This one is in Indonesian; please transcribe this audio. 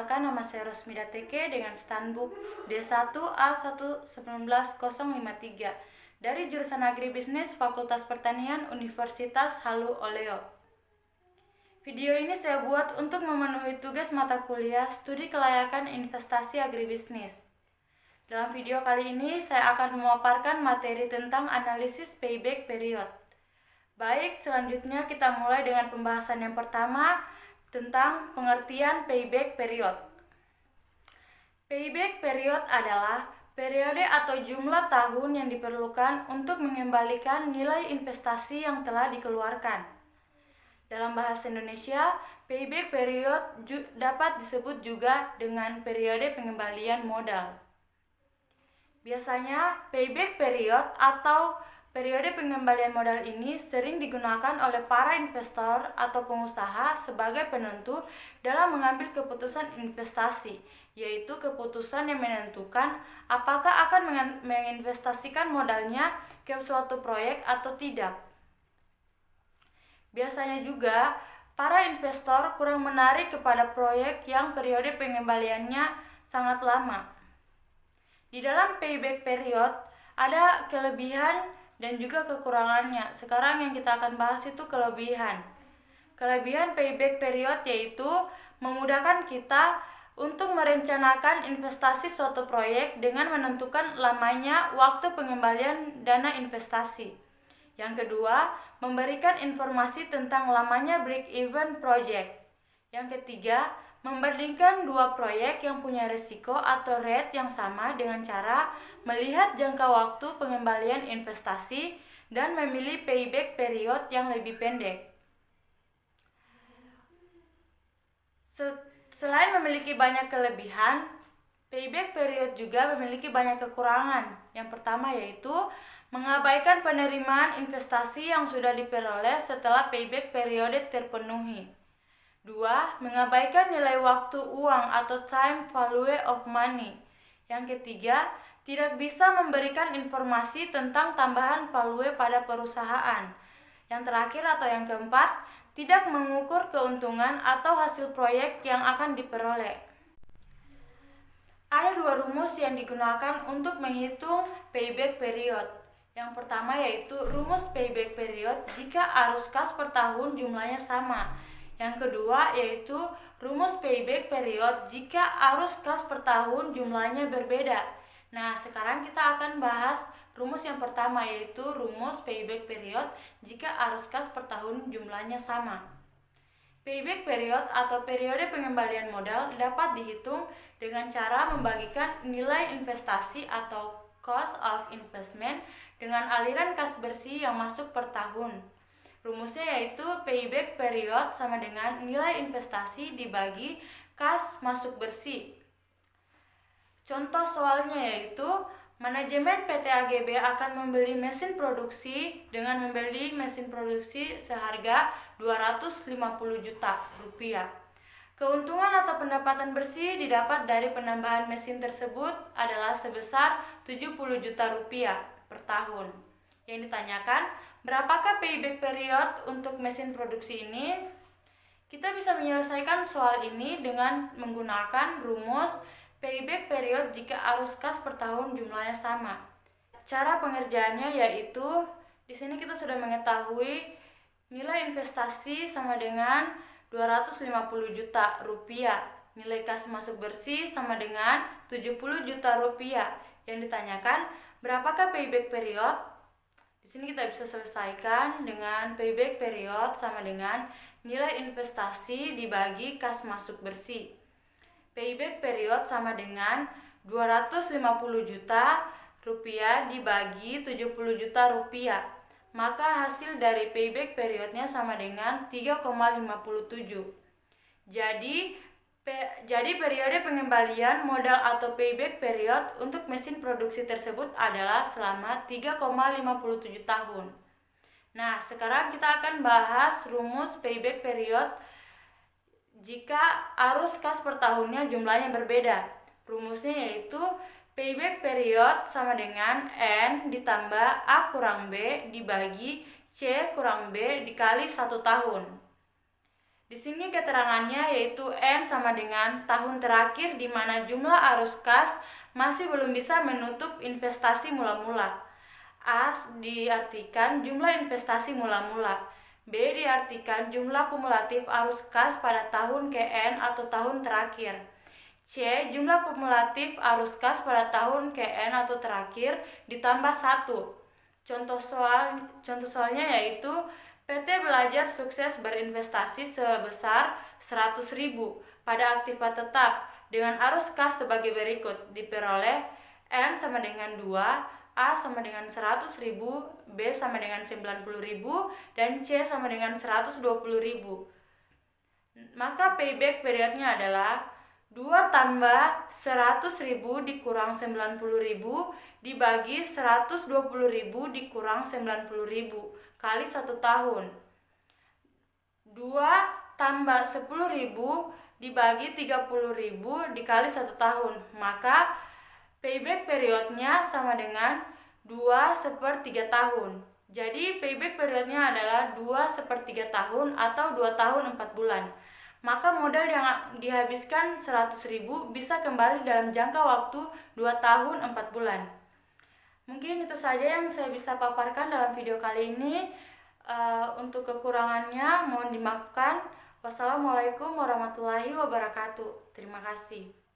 Perkenalkan, nama saya Rosmida Teke dengan standbook D1A1190053 dari jurusan Agribisnis Fakultas Pertanian Universitas Halu Oleo. Video ini saya buat untuk memenuhi tugas mata kuliah Studi Kelayakan Investasi Agribisnis. Dalam video kali ini saya akan memaparkan materi tentang analisis payback period. Baik, selanjutnya kita mulai dengan pembahasan yang pertama tentang pengertian payback period. Payback period adalah periode atau jumlah tahun yang diperlukan untuk mengembalikan nilai investasi yang telah dikeluarkan. Dalam bahasa Indonesia, payback period dapat disebut juga dengan periode pengembalian modal. Biasanya, payback period atau periode pengembalian modal ini sering digunakan oleh para investor atau pengusaha sebagai penentu dalam mengambil keputusan investasi, yaitu keputusan yang menentukan apakah akan menginvestasikan modalnya ke suatu proyek atau tidak. Biasanya juga, para investor kurang menarik kepada proyek yang periode pengembaliannya sangat lama. Di dalam payback period, ada kelebihan dan juga kekurangannya. Sekarang yang kita akan bahas itu kelebihan. Kelebihan payback period yaitu memudahkan kita untuk merencanakan investasi suatu proyek dengan menentukan lamanya waktu pengembalian dana investasi. Yang kedua, memberikan informasi tentang lamanya break-even project. Yang ketiga, membandingkan dua proyek yang punya risiko atau rate yang sama dengan cara melihat jangka waktu pengembalian investasi dan memilih payback period yang lebih pendek. Selain memiliki banyak kelebihan, payback period juga memiliki banyak kekurangan. Yang pertama yaitu mengabaikan penerimaan investasi yang sudah diperoleh setelah payback period terpenuhi. 2. Mengabaikan nilai waktu uang atau time value of money. Yang ketiga, tidak bisa memberikan informasi tentang tambahan value pada perusahaan. Yang terakhir atau yang keempat, tidak mengukur keuntungan atau hasil proyek yang akan diperoleh. Ada dua rumus yang digunakan untuk menghitung payback period. Yang pertama yaitu rumus payback period jika arus kas per tahun jumlahnya sama. Yang kedua yaitu rumus payback period jika arus kas per tahun jumlahnya berbeda. Nah, sekarang kita akan bahas rumus yang pertama yaitu rumus payback period jika arus kas per tahun jumlahnya sama. Payback period atau periode pengembalian modal dapat dihitung dengan cara membagikan nilai investasi atau cost of investment dengan aliran kas bersih yang masuk per tahun. Rumusnya yaitu payback period sama dengan nilai investasi dibagi kas masuk bersih. Contoh soalnya yaitu manajemen PT AGB akan membeli mesin produksi dengan membeli mesin produksi seharga 250 juta rupiah. Keuntungan atau pendapatan bersih didapat dari penambahan mesin tersebut adalah sebesar 70 juta rupiah per tahun. Yang ditanyakan, berapakah payback period untuk mesin produksi ini? Kita bisa menyelesaikan soal ini dengan menggunakan rumus payback period jika arus kas per tahun jumlahnya sama. Cara pengerjaannya yaitu di sini kita sudah mengetahui nilai investasi sama dengan 250 juta rupiah. Nilai kas masuk bersih sama dengan 70 juta rupiah. Yang ditanyakan, berapakah payback period? Di sini kita bisa selesaikan dengan payback period sama dengan nilai investasi dibagi kas masuk bersih. Payback period sama dengan 250 juta rupiah dibagi 70 juta rupiah. Maka hasil dari payback periodnya sama dengan 3,57. Jadi periode pengembalian modal atau payback period untuk mesin produksi tersebut adalah selama 3,57 tahun. Nah, sekarang kita akan bahas rumus payback period jika arus kas per tahunnya jumlahnya berbeda. Rumusnya yaitu payback period sama dengan N ditambah A kurang B dibagi C kurang B dikali 1 tahun. Di sini keterangannya yaitu N sama dengan tahun terakhir di mana jumlah arus kas masih belum bisa menutup investasi mula-mula. A diartikan jumlah investasi mula-mula. B diartikan jumlah kumulatif arus kas pada tahun KN atau tahun terakhir. C jumlah kumulatif arus kas pada tahun KN atau terakhir ditambah 1. Contoh soalnya yaitu PT Belajar sukses berinvestasi sebesar 100.000 pada aktiva tetap dengan arus kas sebagai berikut. Diperoleh N sama dengan 2, A sama dengan 100.000, B sama dengan 90.000, dan C sama dengan 120.000. Maka payback periodnya adalah 2 tambah 100.000 dikurang 90.000 dibagi 120.000 dikurang 90.000 kali 1 tahun. 2 tambah 10.000 dibagi 30.000 dikali 1 tahun. Maka payback periodnya sama dengan 2/3 tahun. Jadi payback periodnya adalah 2/3 tahun atau 2 tahun 4 bulan. Maka modal yang dihabiskan 100.000 bisa kembali dalam jangka waktu 2 tahun 4 bulan. Mungkin itu saja yang saya bisa paparkan dalam video kali ini. Untuk kekurangannya mohon dimaafkan. Wassalamualaikum warahmatullahi wabarakatuh. Terima kasih.